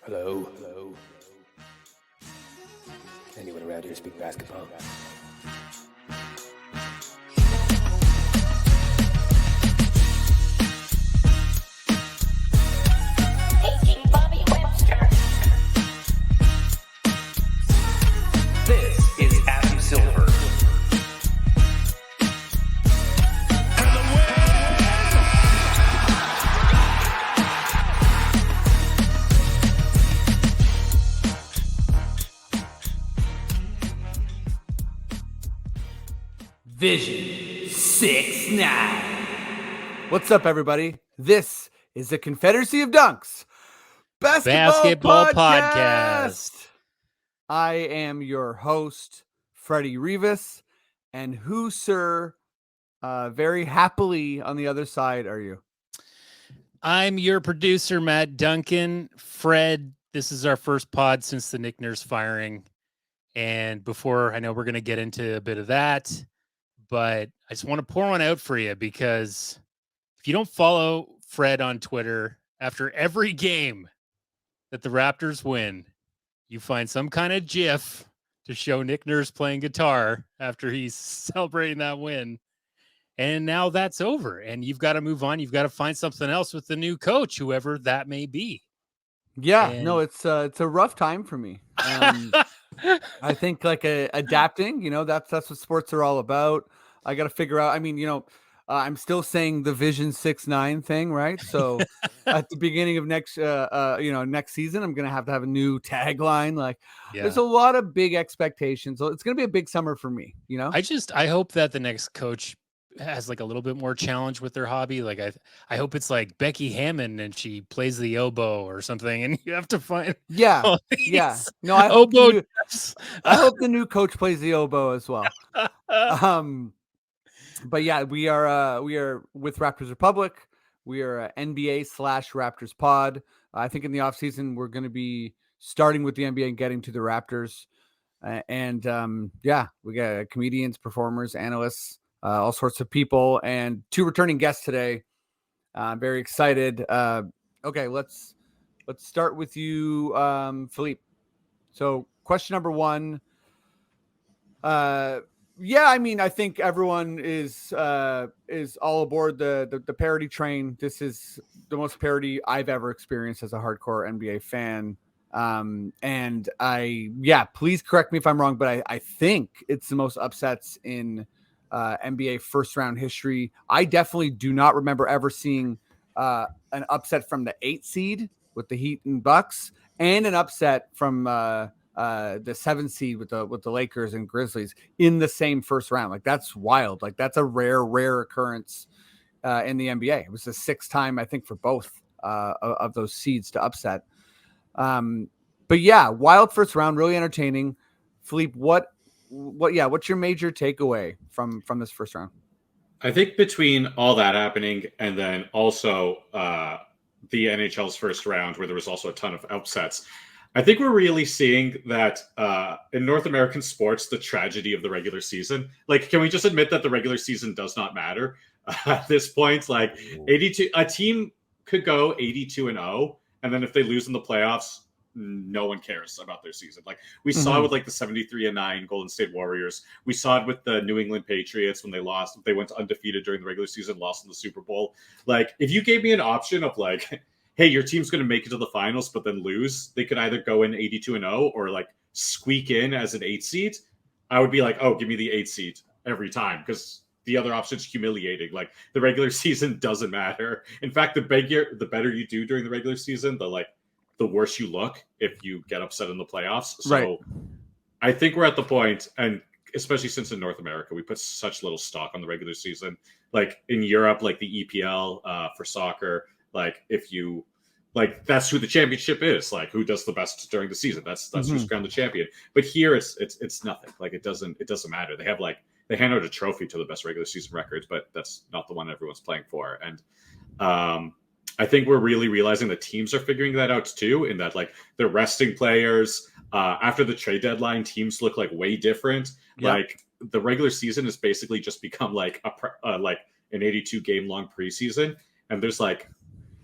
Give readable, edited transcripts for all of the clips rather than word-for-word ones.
Hello. Hello. Anyone around here speak basketball? Taking Bobby Webster. This is Adam Silver. Vision 6-9. What's up, everybody? This is the Confederacy of Dunks Basketball Podcast. I am your host, Freddie Rivas, and who, sir, very happily on the other side are you? I'm your producer, Matt Duncan. Fred, this is our first pod since the Nick Nurse firing. And before, I know we're going to get into a bit of that, but I just want to pour one out for you because if you don't follow Fred on Twitter, after every game that the Raptors win, you find some kind of GIF to show Nick Nurse playing guitar after he's celebrating that win. And now that's over, and you've got to move on. You've got to find something else with the new coach, whoever that may be. Yeah, And- no, it's a rough time for me. I think adapting, that's what sports are all about. I got to figure out. I mean, I'm still saying the Vision 6-9 thing, right? So at the beginning of next season, I'm gonna have a new tagline. There's a lot of big expectations. So it's gonna be a big summer for me. I hope that the next coach has like a little bit more challenge with their hobby. Like I hope it's like Becky Hammond and she plays the oboe or something, and you have to find Yeah. No, I hope the new coach plays the oboe as well. But yeah, we are with Raptors Republic. We are NBA/Raptors pod. I think in the off season we're going to be starting with the NBA and getting to the Raptors. We got comedians, performers, analysts, all sorts of people, and two returning guests today. Very excited. Okay, let's start with you, Filipe. So, question number one. I think everyone is all aboard the parody train. This is the most parody I've ever experienced as a hardcore NBA fan. Please correct me if I'm wrong, but I think it's the most upsets in NBA first round history. I definitely do not remember ever seeing an upset from the 8 seed with the Heat and Bucks, and an upset from the 7 seed with the Lakers and Grizzlies in the same first round. Like, that's wild. Like, that's a rare occurrence in the NBA. It was the 6th time, I think, for both of those seeds to upset. But yeah, wild first round, really entertaining. Filipe, what's your major takeaway from this first round? I think between all that happening and then also the NHL's first round, where there was also a ton of upsets, I think we're really seeing that in North American sports, the tragedy of the regular season. Like, can we just admit that the regular season does not matter at this point? Like, 82, a team could go 82-0, and then if they lose in the playoffs, no one cares about their season. Like, we saw it with like the 73-9 Golden State Warriors. We saw it with the New England Patriots when they lost. They went undefeated during the regular season, lost in the Super Bowl. Like, if you gave me an option of like, hey, your team's going to make it to the finals, but then lose, they could either go in 82-0 or like squeak in as an 8 seed. I would be like, oh, give me the 8 seed every time, because the other option's humiliating. Like, the regular season doesn't matter. In fact, the better you do during the regular season, the worse you look if you get upset in the playoffs. So right. I think we're at the point, and especially since in North America, we put such little stock on the regular season. Like in Europe, like the EPL for soccer, like if you like, that's who the championship is. Like, who does the best during the season? That's who's crowned the champion. But here it's nothing. Like, it doesn't matter. They hand out a trophy to the best regular season records, but that's not the one everyone's playing for. And I think we're really realizing that teams are figuring that out too, in that like they're resting players. After the trade deadline, teams look like way different. Yep. Like, the regular season has basically just become like like an 82 game long preseason, and there's like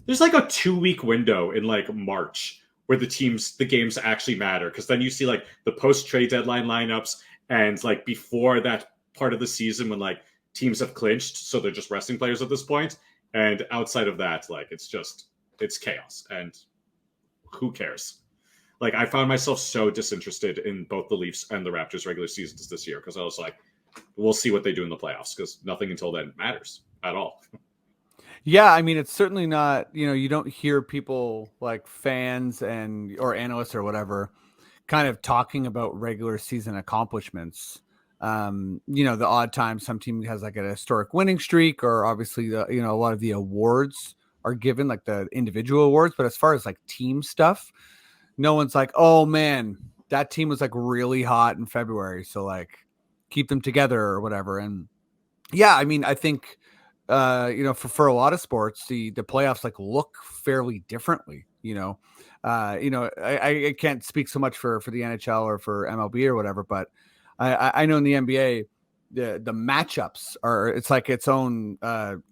a 2-week window in like March where the games actually matter, because then you see like the post trade deadline lineups and like before that part of the season when like teams have clinched, so they're just resting players at this point. And outside of that, like it's chaos, and who cares? Like I found myself so disinterested in both the Leafs and the Raptors regular seasons this year, because I was like, we'll see what they do in the playoffs, because nothing until then matters at all. Yeah, I mean, it's certainly not, you don't hear people like fans or analysts or whatever kind of talking about regular season accomplishments. The odd time some team has like a historic winning streak, or obviously a lot of the awards are given, like the individual awards. But as far as like team stuff, no one's like, oh man, that team was like really hot in February, so like keep them together or whatever. And yeah, I mean, I think for a lot of sports, the playoffs like look fairly differently. I can't speak so much for the NHL or for MLB or whatever, but I know in the NBA, the matchups it's like its own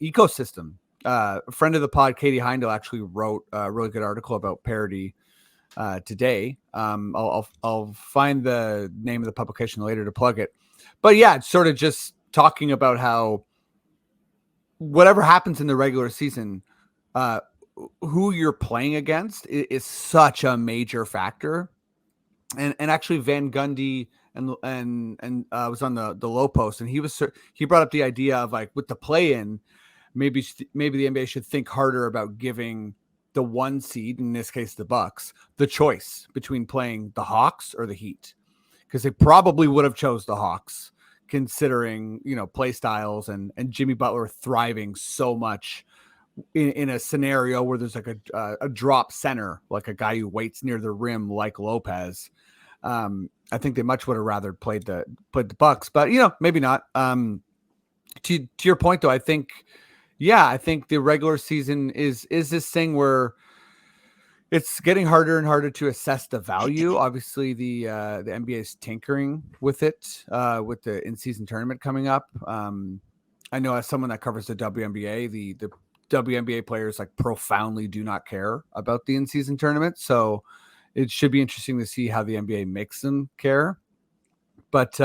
ecosystem. A friend of the pod, Katie Heindel, actually wrote a really good article about parity today. I'll find the name of the publication later to plug it. But yeah, it's sort of just talking about how whatever happens in the regular season, who you're playing against is such a major factor. And actually Van Gundy and was on the low post, and he brought up the idea of like with the play-in, maybe the NBA should think harder about giving the 1 seed, in this case the Bucks, the choice between playing the Hawks or the Heat, because they probably would have chose the Hawks, considering play styles and Jimmy Butler thriving so much in a scenario where there's like a drop center, like a guy who waits near the rim like Lopez. I think they much would have rather played the Bucks, but maybe not. To your point though, I think the regular season is this thing where it's getting harder and harder to assess the value. Obviously, the NBA is tinkering with it with the in-season tournament coming up. I know as someone that covers the WNBA, the WNBA players like profoundly do not care about the in-season tournament. So it should be interesting to see how the NBA makes them care. But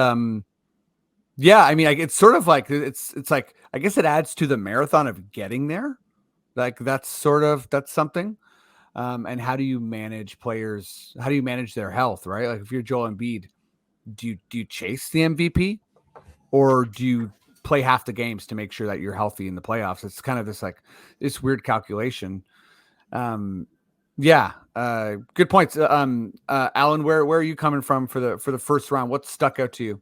yeah, I mean, it's sort of like it's like, I guess it adds to the marathon of getting there. Like that's something. And how do you manage players? How do you manage their health, right? Like if you're Joel Embiid, do you chase the MVP, or do you play half the games to make sure that you're healthy in the playoffs? It's kind of this weird calculation. Yeah, good points. Alan, where are you coming from for the first round? What stuck out to you?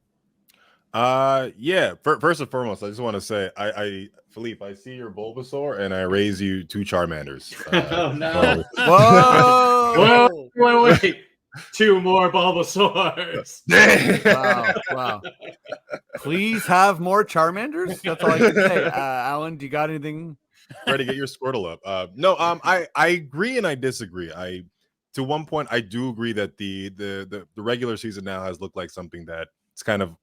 Yeah. First and foremost, I just want to say, Filipe, I see your Bulbasaur, and I raise you 2 Charmanders. Oh no! Whoa! Wait! 2 more Bulbasaurs. Wow! Please have more Charmanders. That's all I can say. Alan, do you got anything? Ready to get your Squirtle up? No. I agree and I disagree. To one point, I do agree that the regular season now has looked like something that it's kind of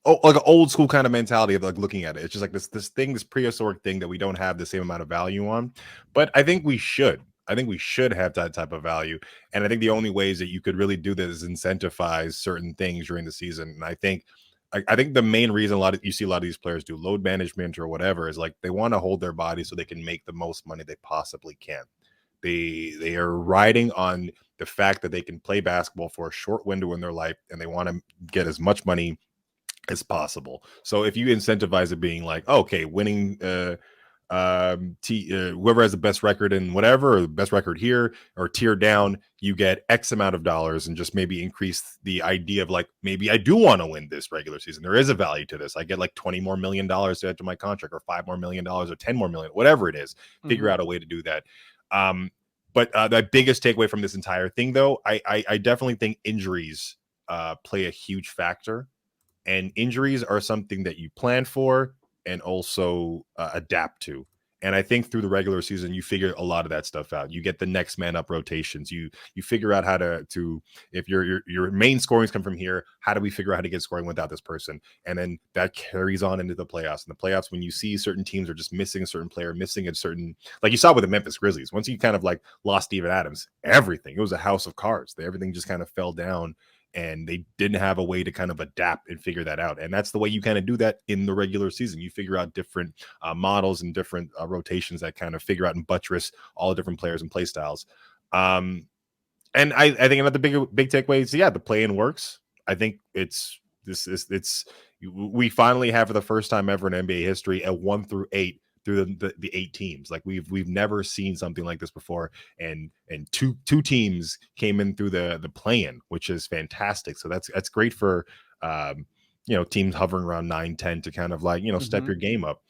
like an old school kind of mentality of like looking at it. It's just like this prehistoric thing that we don't have the same amount of value on. But I think we should. I think we should have that type of value. And I think the only ways that you could really do this is incentivize certain things during the season. And I think the main reason you see a lot of these players do load management or whatever is like they want to hold their body so they can make the most money they possibly can. They are riding on the fact that they can play basketball for a short window in their life, and they want to get as much money as possible. So if you incentivize it being like, okay, winning whoever has the best record in whatever, or the best record here, or tier down, you get X amount of dollars, and just maybe increase the idea of like, maybe I do want to win this regular season. There is a value to this. I get like $20 more million to add to my contract, or $5 more million, or $10 more million, whatever it is. Figure out a way to do that. But the biggest takeaway from this entire thing, though, I definitely think injuries play a huge factor, and injuries are something that you plan for and also adapt to. And I think through the regular season, you figure a lot of that stuff out. You get the next man up rotations. You figure out how to if your main scorings come from here, how do we figure out how to get scoring without this person? And then that carries on into the playoffs. In the playoffs, when you see certain teams are just missing a certain player, missing a certain, like you saw with the Memphis Grizzlies, once you kind of like lost Steven Adams, everything, it was a house of cards. Everything just kind of fell down. And they didn't have a way to kind of adapt and figure that out. And that's the way you kind of do that in the regular season. You figure out different models and different rotations that kind of figure out and buttress all the different players and play styles. And I think another big takeaway is, the play-in works. I think we finally have, for the first time ever in NBA history, a 1 through 8 through the 8 teams. Like we've never seen something like this before, and two teams came in through the play-in, which is fantastic. So that's great for teams hovering around 9-10 to kind of like step your game up.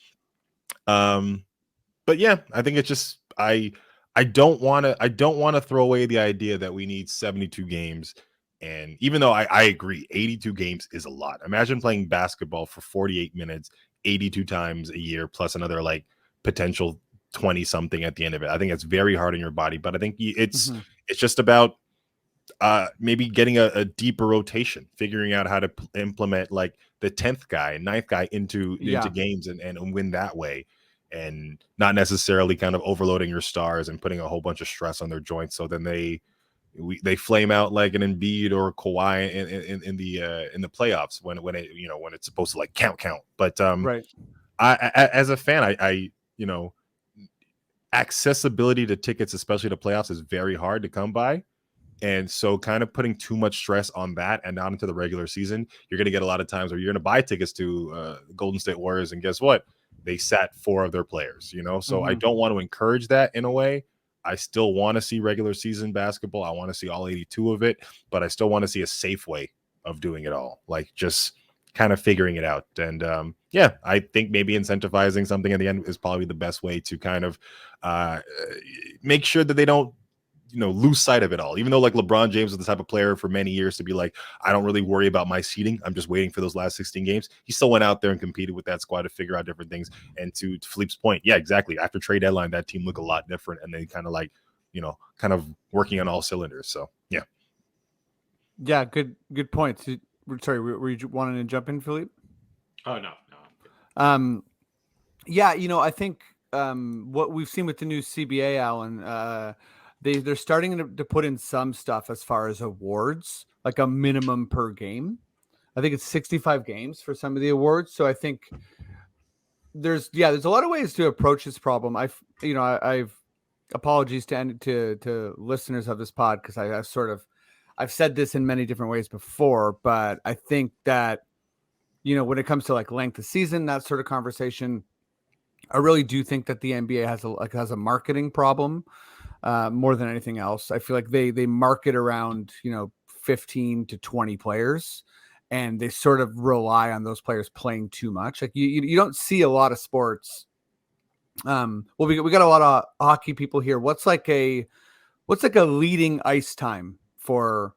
But yeah, I think it's just I don't want to throw away the idea that we need 72 games. And even though I agree, 82 games is a lot. Imagine playing basketball for 48 minutes 82 times a year, plus another like potential 20 something at the end of it. I think it's very hard on your body, but I think it's just about maybe getting a deeper rotation, figuring out how to implement like the 10th guy and 9th guy into games and win that way, and not necessarily kind of overloading your stars and putting a whole bunch of stress on their joints. So then they flame out like an Embiid or Kawhi in the playoffs when it's supposed to like count. But right. I as a fan, I accessibility to tickets, especially to playoffs, is very hard to come by. And so kind of putting too much stress on that and not into the regular season, you're going to get a lot of times where you're going to buy tickets to Golden State Warriors, and guess what? They sat 4 of their players, So I don't want to encourage that in a way. I still want to see regular season basketball. I want to see all 82 of it, but I still want to see a safe way of doing it all, like just kind of figuring it out. And I think maybe incentivizing something in the end is probably the best way to kind of make sure that they don't lose sight of it all. Even though like LeBron James was the type of player for many years to be like, I don't really worry about my seeding, I'm just waiting for those last 16 games. He still went out there and competed with that squad to figure out different things. And to Philippe's point, yeah, exactly. After trade deadline, that team looked a lot different, and they kind of like, kind of working on all cylinders. So yeah, good points. Sorry, were you wanting to jump in, Philippe? Oh no. I think what we've seen with the new CBA, Alan, they're starting to put in some stuff as far as awards, like a minimum per game. I think it's 65 games for some of the awards. So I think there's a lot of ways to approach this problem. I've apologies to listeners of this pod, because I've said this in many different ways before, but I think that when it comes to like length of season, that sort of conversation, I really do think that the NBA has a marketing problem. More than anything else. I feel like they market around 15 to 20 players, and they sort of rely on those players playing too much. Like you don't see a lot of sports. We got a lot of hockey people here. What's like a leading ice time for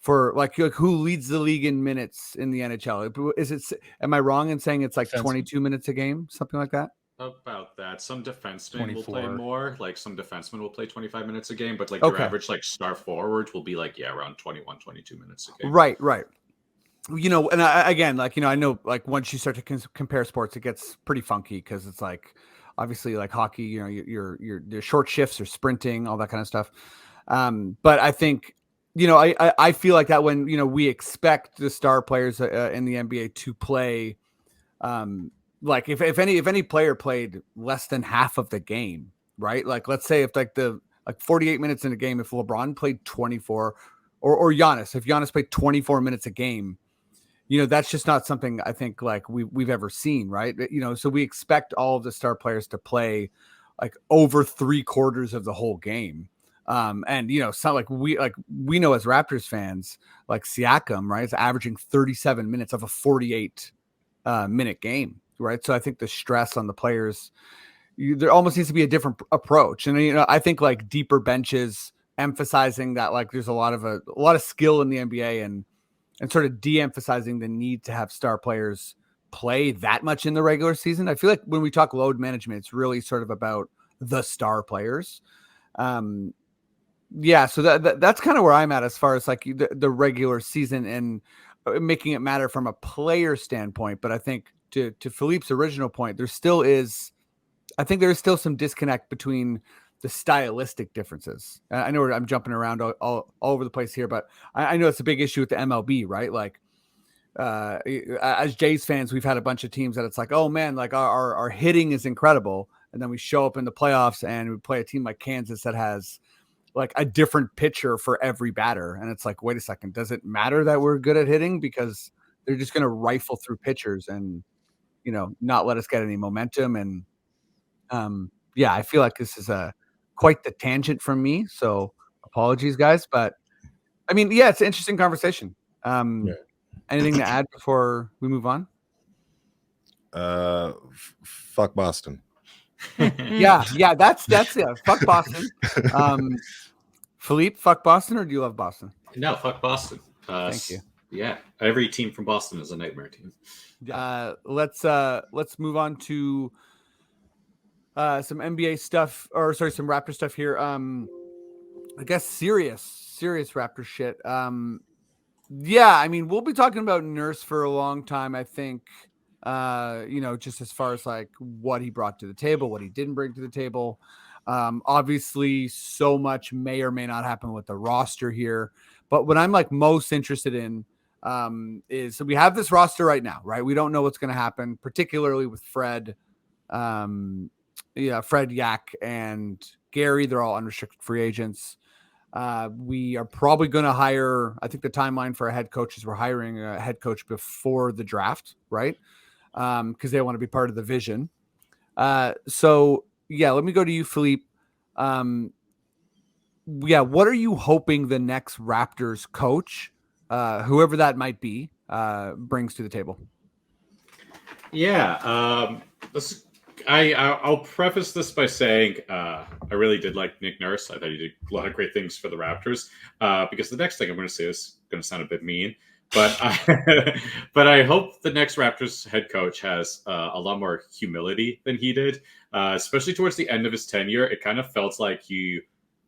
like who leads the league in minutes in the NHL? Am I wrong in saying it's like 22 minutes a game, something like that? About that. Some defensemen 24. will play more. Like some defensemen will play 25 minutes a game, but like Okay. your average like star forward will be like around 21, 22 minutes a game. Right. And I know like once you start to compare sports, it gets pretty funky, because it's like obviously like hockey, your short shifts or sprinting, all that kind of stuff. But I think I feel like that when we expect the star players in the NBA to play. Like if any player played less than half of the game, right? Like let's say if 48 minutes in a game, if LeBron played 24, or Giannis, if Giannis played 24 minutes a game, that's just not something I think like we've ever seen, right? So we expect all of the star players to play like over 3/4 of the whole game. And some we know as Raptors fans, like Siakam, right, is averaging 37 minutes of a 48 minute game. Right. So I think the stress on the players, there almost needs to be a different approach. And, I think like deeper benches, emphasizing that like there's a lot of skill in the NBA, and sort of de-emphasizing the need to have star players play that much in the regular season. I feel like when we talk load management, it's really sort of about the star players. Yeah, so that's kind of where I'm at as far as like the regular season and making it matter from a player standpoint. But I think to Philippe's original point, there still is some disconnect between the stylistic differences. I know I'm jumping around all over the place here, but I know it's a big issue with the MLB, right? Like, as Jays fans, we've had a bunch of teams that it's like, oh man, like our hitting is incredible. And then we show up in the playoffs and we play a team like Kansas that has like a different pitcher for every batter. And it's like, wait a second, does it matter that we're good at hitting? Because they're just going to rifle through pitchers and, not let us get any momentum. And, yeah, I feel like this is quite the tangent from me. So apologies, guys. But I mean, yeah, it's an interesting conversation. Anything to add before we move on? Fuck Boston. Yeah, that's fuck Boston. Filipe, fuck Boston, or do you love Boston? No, fuck Boston. Thank you. Yeah, every team from Boston is a nightmare team. Let's move on to some NBA stuff, or sorry, some Raptor stuff here. I guess serious Raptor shit. Yeah, I mean, we'll be talking about Nurse for a long time, I think. Just as far as like what he brought to the table, what he didn't bring to the table. Obviously, so much may or may not happen with the roster here. But what I'm like most interested in is, so we have this roster right now, right? We don't know what's going to happen, particularly with Fred, Fred, Yak, and Gary. They're all unrestricted free agents. We are probably going to hire, I think the timeline for a head coach is we're hiring a head coach before the draft, right? Because they want to be part of the vision. So yeah, let me go to you, Filipe. What are you hoping the next Raptors coach, whoever that might be, brings to the table? Yeah, I'll preface this by saying I really did like Nick Nurse. I thought he did a lot of great things for the Raptors. Because the next thing I'm going to say is going to sound a bit mean, but I hope the next Raptors head coach has a lot more humility than he did, especially towards the end of his tenure. It kind of felt like he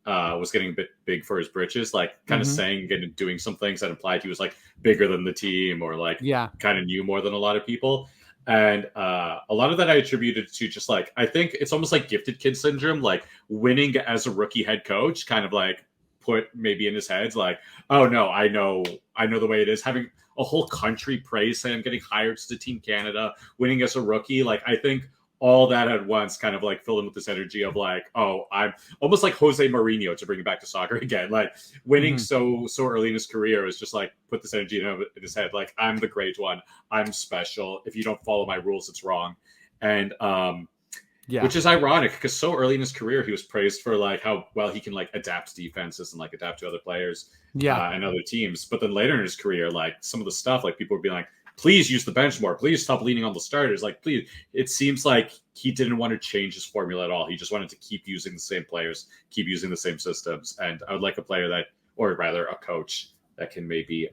was getting a bit big for his britches, like kind of saying and doing some things that implied he was like bigger than the team or like kind of knew more than a lot of people. And a lot of that I attributed to just like, I think it's almost like gifted kid syndrome, like winning as a rookie head coach kind of like put maybe in his head, like, oh no, I know the way it is. Having a whole country praise him, getting hired to Team Canada, winning as a rookie. Like, I think all that at once kind of like filled him with this energy of like, oh, I'm almost like Jose Mourinho, to bring it back to soccer again. Like winning so early in his career is just like put this energy in his head. Like, I'm the great one. I'm special. If you don't follow my rules, it's wrong. And which is ironic because so early in his career, he was praised for like how well he can like adapt defenses and like adapt to other players and other teams. But then later in his career, like some of the stuff, like people would be like, please use the bench more. Please stop leaning on the starters. Like, please. It seems like he didn't want to change his formula at all. He just wanted to keep using the same players, keep using the same systems. And I would like a player that, or rather a coach that can maybe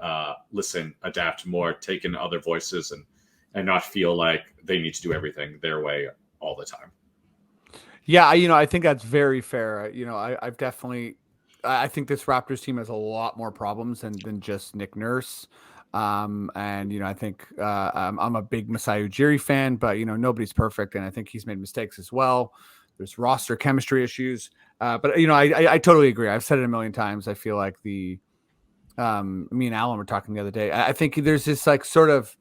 listen, adapt more, take in other voices and not feel like they need to do everything their way all the time. Yeah, I think that's very fair. I think this Raptors team has a lot more problems than just Nick Nurse. I think I'm a big Masai Ujiri fan, but nobody's perfect, and I think he's made mistakes as well. There's roster chemistry issues, but I totally agree. I've said it a million times. I feel like me and Alan were talking the other day. I think there's this like sort of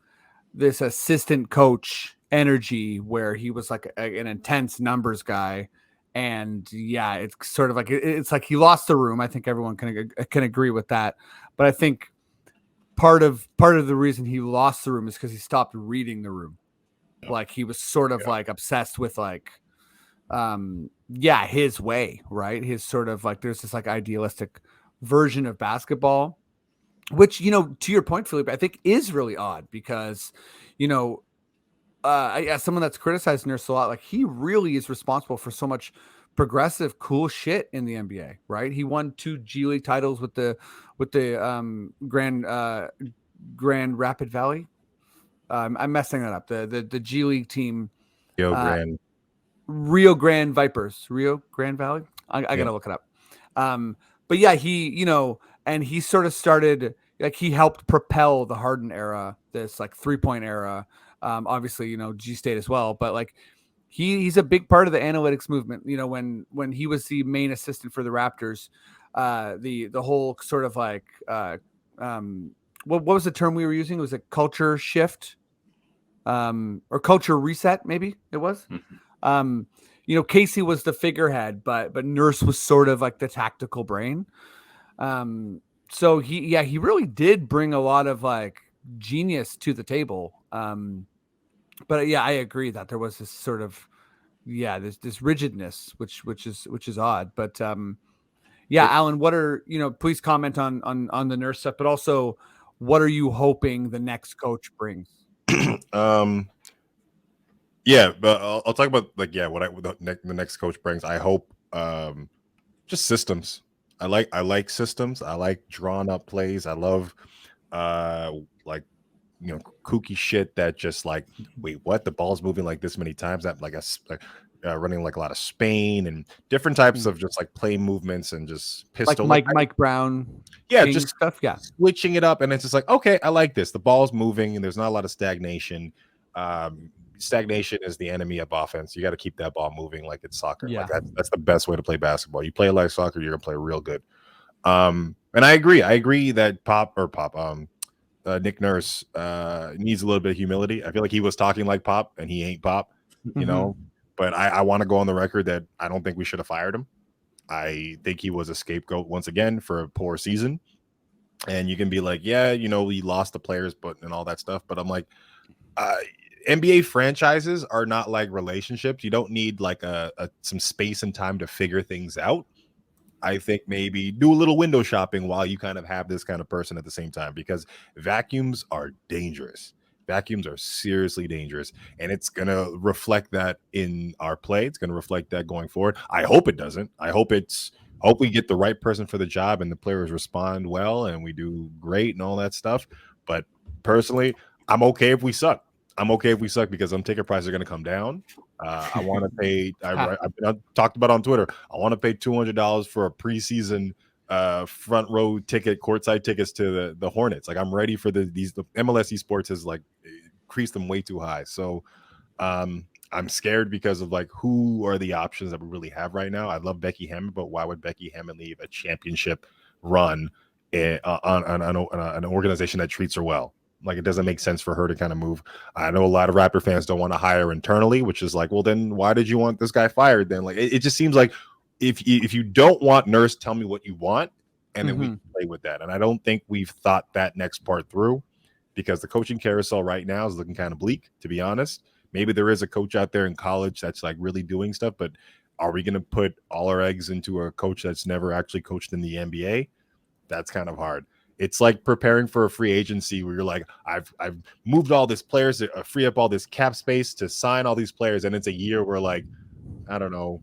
this assistant coach energy where he was like an intense numbers guy, and it's sort of like it's like he lost the room. I think everyone can agree with that, but I think part of the reason he lost the room is because he stopped reading the room. Like he was sort of like obsessed with like his way, right? His sort of like there's this like idealistic version of basketball, which to your point, Filipe, I think is really odd because as someone that's criticized Nurse a lot, like he really is responsible for so much progressive, cool shit in the NBA, right? He won 2 G League titles with the Grand Rapid Valley. I'm messing that up. The G League team, Yo, Grand. Rio Grande Vipers, Rio Grande Valley. I gotta look it up. But yeah, and he sort of started, like, he helped propel the Harden era, this like 3-point era. Obviously, G State as well, but like he's a big part of the analytics movement. When he was the main assistant for the Raptors, the whole sort of like what was the term we were using? Was it culture shift, or culture reset? Maybe it was. Casey was the figurehead, but Nurse was sort of like the tactical brain. So he really did bring a lot of like genius to the table. But yeah, I agree that there was this sort of, this rigidness, which is odd. But Alan, what are, please comment on the Nurse stuff, but also what are you hoping the next coach brings? Yeah, but I'll talk about what the next coach brings. I hope just systems. I like systems. I like drawn up plays. I love like kooky shit that just like, wait, what? The ball's moving like this many times. That like running like a lot of Spain and different types of just like play movements and just pistol. Like Mike Brown. Just stuff. Yeah, switching it up, and it's just like, okay, I like this. The ball's moving and there's not a lot of stagnation. Stagnation is the enemy of offense. You got to keep that ball moving like it's soccer. Yeah. Like that's the best way to play basketball. You play it like soccer, you're gonna play real good. And I agree that Nick Nurse needs a little bit of humility. I feel like he was talking like Pop, and he ain't Pop, But I want to go on the record that I don't think we should have fired him. I think he was a scapegoat once again for a poor season. And you can be like, yeah, we lost the players, and all that stuff. But I'm like, NBA franchises are not like relationships. You don't need like some space and time to figure things out. I think maybe do a little window shopping while you kind of have this kind of person at the same time, because vacuums are dangerous. Vacuums are seriously dangerous, and it's going to reflect that in our play. It's going to reflect that going forward. I hope it doesn't. I hope we get the right person for the job and the players respond well and we do great and all that stuff. But personally, I'm okay if we suck. I'm okay if we suck because ticket prices are going to come down. I want to pay. I've talked about on Twitter. I want to pay $200 for a preseason front row ticket, courtside tickets to the Hornets. Like, I'm ready for the MLS esports has like increased them way too high. So I'm scared because of like who are the options that we really have right now. I love Becky Hammond, but why would Becky Hammond leave a championship run on an organization that treats her well? Like, it doesn't make sense for her to kind of move. I know a lot of Raptor fans don't want to hire internally, which is like, well, then why did you want this guy fired? Then like, it just seems like if you don't want Nurse, tell me what you want, and then we can play with that. And I don't think we've thought that next part through, because the coaching carousel right now is looking kind of bleak, to be honest. Maybe there is a coach out there in college that's like really doing stuff, but are we going to put all our eggs into a coach that's never actually coached in the NBA? That's kind of hard. It's like preparing for a free agency where you're like, I've moved all these players to free up all this cap space to sign all these players, and it's a year where, like, I don't know,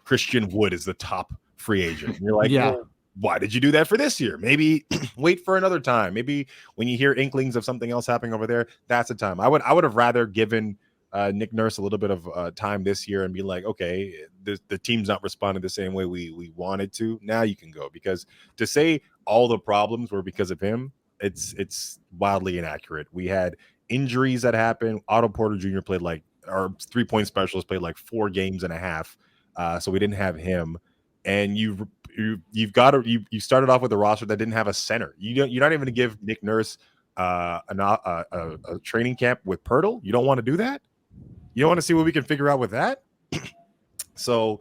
Christian Wood is the top free agent. And you're like, well, why did you do that for this year? Maybe wait for another time. Maybe when you hear inklings of something else happening over there, that's the time. I would have rather given Nick Nurse a little bit of time this year and be like, okay, the team's not responding the same way we wanted to. Now you can go, because to say all the problems were because of him, it's wildly inaccurate. We had injuries that happened. Otto Porter Jr. played like, our 3-point specialist played like 4 games and a half. So we didn't have him. And you started off with a roster that didn't have a center. You're not even going to give Nick Nurse a training camp with Pirtle. You don't want to do that. You don't want to see what we can figure out with that. So,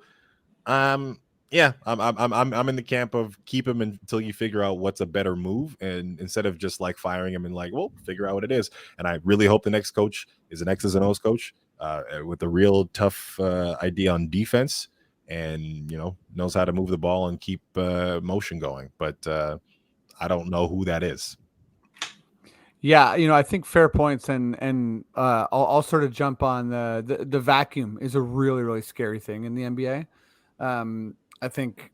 yeah, I'm in the camp of keep him until you figure out what's a better move, and instead of just like firing him and like, well, figure out what it is. And I really hope the next coach is an X's and O's coach with a real tough idea on defense, and knows how to move the ball and keep motion going. But I don't know who that is. Yeah, I think fair points, and I'll sort of jump on the vacuum is a really, really scary thing in the NBA. I think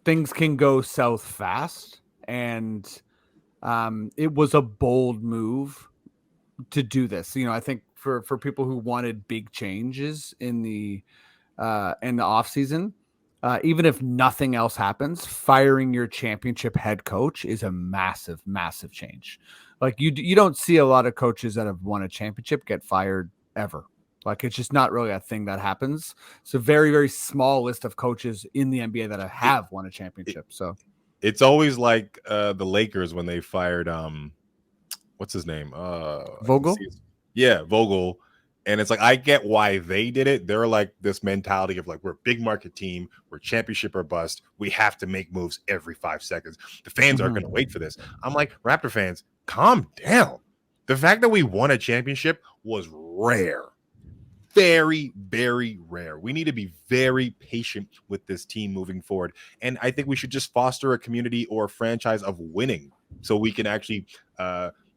things can go south fast, and it was a bold move to do this. You know, I think for people who wanted big changes in the off season, even if nothing else happens, firing your championship head coach is a massive, massive change. Like you don't see a lot of coaches that have won a championship get fired ever. Like it's just not really a thing that happens. It's a very, very small list of coaches in the NBA that have won a championship. So It's always like the Lakers when they fired what's his name? Vogel? Yeah, Vogel. And it's like I get why they did it. They're like this mentality of like we're a big market team, we're championship or bust. We have to make moves every 5 seconds. The fans aren't going to wait for this. I'm like, Raptor fans, calm down. The fact that we won a championship was rare. Very, very rare. We need to be very patient with this team moving forward. And I think we should just foster a community or a franchise of winning so we can actually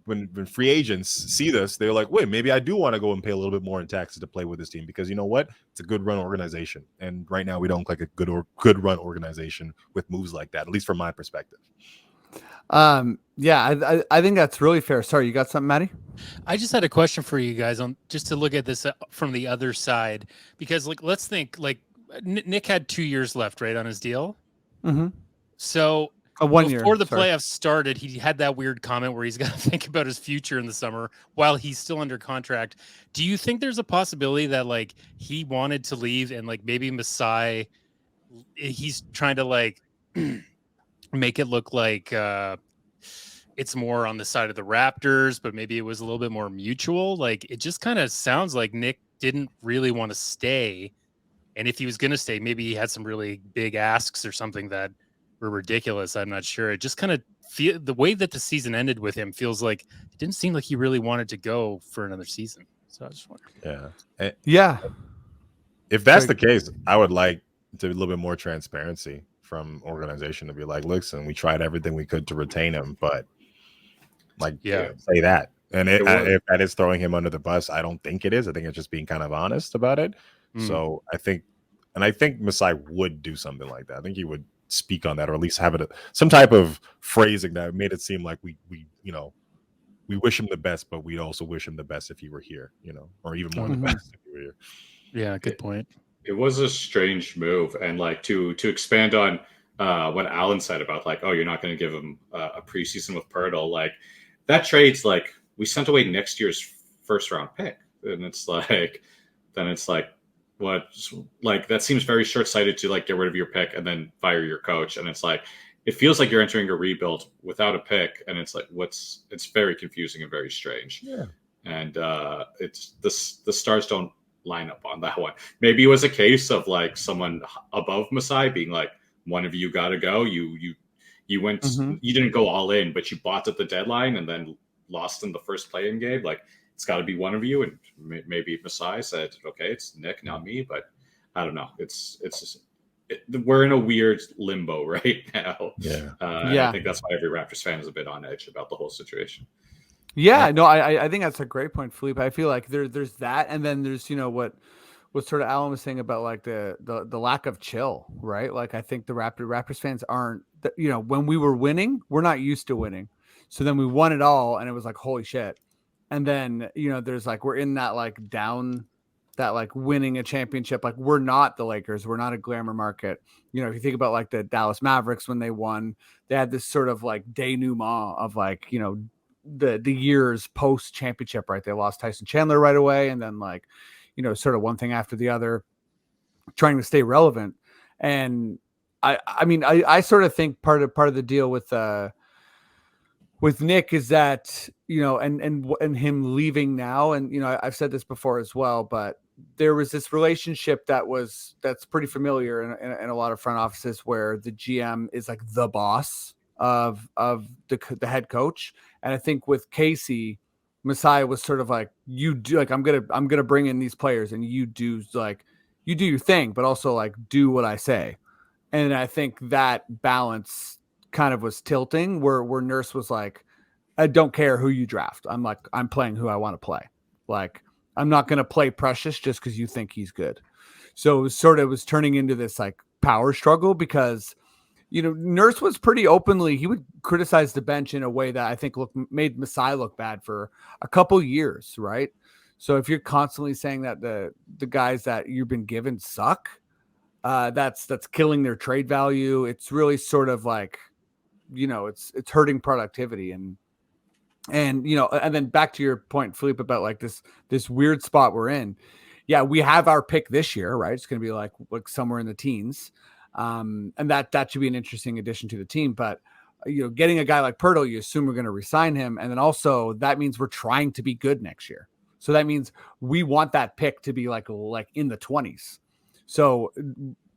when free agents see this, they're like, wait, maybe I do want to go and pay a little bit more in taxes to play with this team because you know what? It's a good run organization. And right now we don't look like a good run organization with moves like that, at least from my perspective. Yeah, I think that's really fair. Sorry, you got something, Maddie? I just had a question for you guys on just to look at this from the other side, because like, let's think like Nick had 2 years left, right, on his deal. Mm-hmm. So 1 year before the sorry. playoffs started, he had that weird comment where he's got to think about his future in the summer while he's still under contract. Do you think there's a possibility that like he wanted to leave and like maybe Masai, he's trying to like make it look like it's more on the side of the Raptors, but maybe it was a little bit more mutual? Like it just kind of sounds like Nick didn't really want to stay. And if he was going to stay, maybe he had some really big asks or something that were ridiculous. I'm not sure. It just kind of feel the way that the season ended with him feels like it didn't seem like he really wanted to go for another season. So I just wonder. Yeah. Yeah. If that's the case, I would like to be a little bit more transparency from organization to be like, listen, we tried everything we could to retain him, but like, say that. And if that is throwing him under the bus, I don't think it is. I think it's just being kind of honest about it. So I think Masai would do something like that. I think he would speak on that, or at least have it some type of phrasing that made it seem like we we wish him the best, but we also wish him the best if he were here, or even more the best if he were here. Yeah, good point. It was a strange move, and like to expand on what Alan said about like, oh, you're not going to give him a preseason with Pirtle, like that trade's like we sent away next year's first round pick, and it's like then it's like what, like that seems very short sighted to like get rid of your pick and then fire your coach, and it's like it feels like you're entering a rebuild without a pick, and it's like it's very confusing and very strange. Yeah, and it's the stars don't line up on that one. Maybe it was a case of like someone above Masai being like, one of you got to go. You went, you didn't go all in, but you bought at the deadline and then lost in the first play-in game. Like it's got to be one of you. And maybe Masai said, okay, it's Nick, not me. But I don't know. It's just, we're in a weird limbo right now. Yeah. I think that's why every Raptors fan is a bit on edge about the whole situation. Yeah, no, I think that's a great point, Filipe. I feel like there's that, and then there's what sort of Alan was saying about like the lack of chill, right? Like I think the Raptors fans aren't, when we were winning, we're not used to winning, so then we won it all, and it was like holy shit, and then there's like we're in that like down, that like winning a championship, like we're not the Lakers, we're not a glamour market. If you think about like the Dallas Mavericks when they won, they had this sort of like denouement of like the years post championship, right? They lost Tyson Chandler right away, and then like sort of one thing after the other, trying to stay relevant. And I mean I sort of think part of the deal with Nick is that and him leaving now, and I've said this before as well, but there was this relationship that's pretty familiar in a lot of front offices where the GM is like the boss of the head coach. And I think with Casey, Masai was sort of like, you do, like, I'm gonna bring in these players and you do your thing, but also like do what I say. And I think that balance kind of was tilting where Nurse was like, I don't care who you draft. I'm playing who I want to play. Like, I'm not going to play Precious just because you think he's good. So it was turning into this like power struggle because, Nurse was pretty openly, he would criticize the bench in a way that I think made Masai look bad for a couple years, right? So if you're constantly saying that the guys that you've been given suck, that's killing their trade value. It's really sort of like, it's hurting productivity and then back to your point, Filipe, about like this weird spot we're in. Yeah, we have our pick this year, right? It's going to be like somewhere in the teens. And that should be an interesting addition to the team. But, getting a guy like Pirtle, you assume we're going to resign him. And then also that means we're trying to be good next year. So that means we want that pick to be like in the 20s. So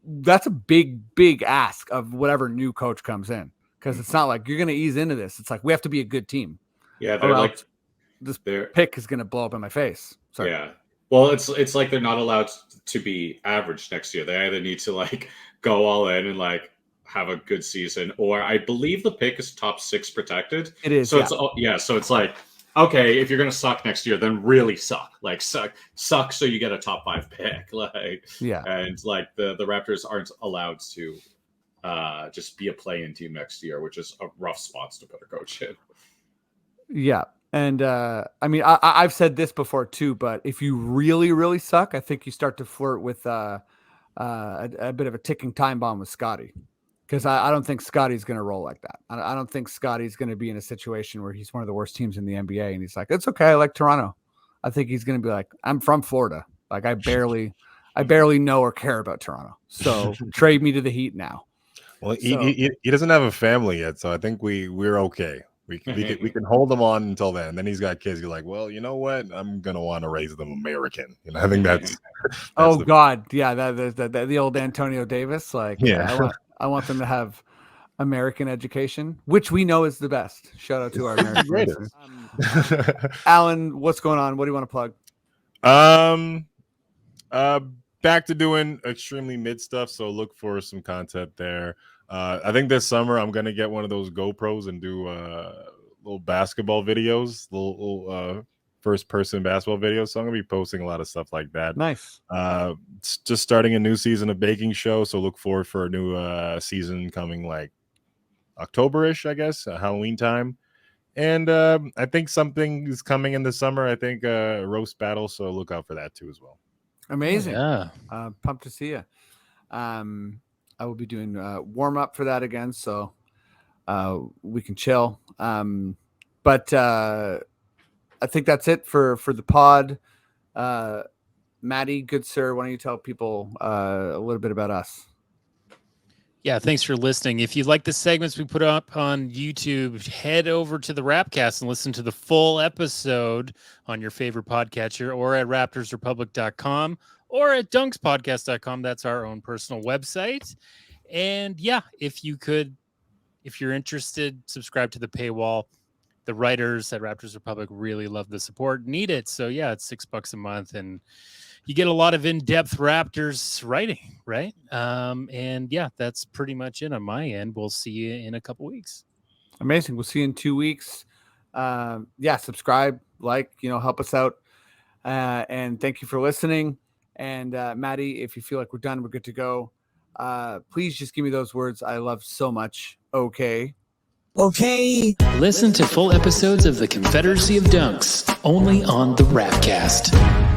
that's a big ask of whatever new coach comes in. Because it's not like you're going to ease into this. It's like we have to be a good team. Yeah, they're like this pick is going to blow up in my face. Sorry. Yeah. Well, it's like they're not allowed to be average next year. They either need to like go all in and like have a good season, or I believe the pick is top 6 protected. It is. So so it's like, okay, if you're gonna suck next year, then really suck. Like suck so you get a top 5 pick. Like and like the Raptors aren't allowed to just be a play-in team next year, which is a rough spot to put a coach in. Yeah. And I mean, I've said this before too, but if you really, really suck, I think you start to flirt with a bit of a ticking time bomb with Scotty, because I don't think Scotty's going to roll like that. I don't think Scotty's going to be in a situation where he's one of the worst teams in the NBA and he's like, it's okay, I like Toronto. I think he's going to be like, I'm from Florida. Like I barely know or care about Toronto. So trade me to the Heat now. Well, he doesn't have a family yet, so I think we're okay. We can hold them on until then. Then he's got kids. You're like, well, you know what? I'm gonna want to raise them American. I think that's God, yeah, the old Antonio Davis. Like, yeah, I want them to have American education, which we know is the best. Shout out to our American listeners. Alan, what's going on? What do you want to plug? Back to doing extremely mid stuff. So look for some content there. I think this summer I'm gonna get one of those GoPros and do little basketball videos, little first person basketball videos. So I'm gonna be posting a lot of stuff like that. Nice. Just starting a new season of baking show, so look forward for a new season coming like October-ish, I guess, Halloween time. And I think something is coming in the summer. I think a roast battle, so look out for that too as well. Amazing. Yeah. Pumped to see you. I will be doing warm up for that again, so we can chill. But I think that's it for the pod. Maddie, good sir, why don't you tell people a little bit about us? Yeah, thanks for listening. If you like the segments we put up on YouTube, head over to the Rapcast and listen to the full episode on your favorite podcatcher or at raptorsrepublic.com or at dunkspodcast.com. That's our own personal website. And yeah, if you're interested, subscribe to the paywall. The writers at Raptors Republic really love the support, need it. So yeah, it's $6 a month and you get a lot of in-depth Raptors writing, right? And yeah, that's pretty much it on my end. We'll see you in a couple weeks. Amazing. We'll see you in 2 weeks. Subscribe, help us out. And thank you for listening. And Maddie, if you feel like we're done, we're good to go. Please just give me those words I love so much. Okay. Listen to full episodes of the Confederacy of Dunks only on the Rapcast.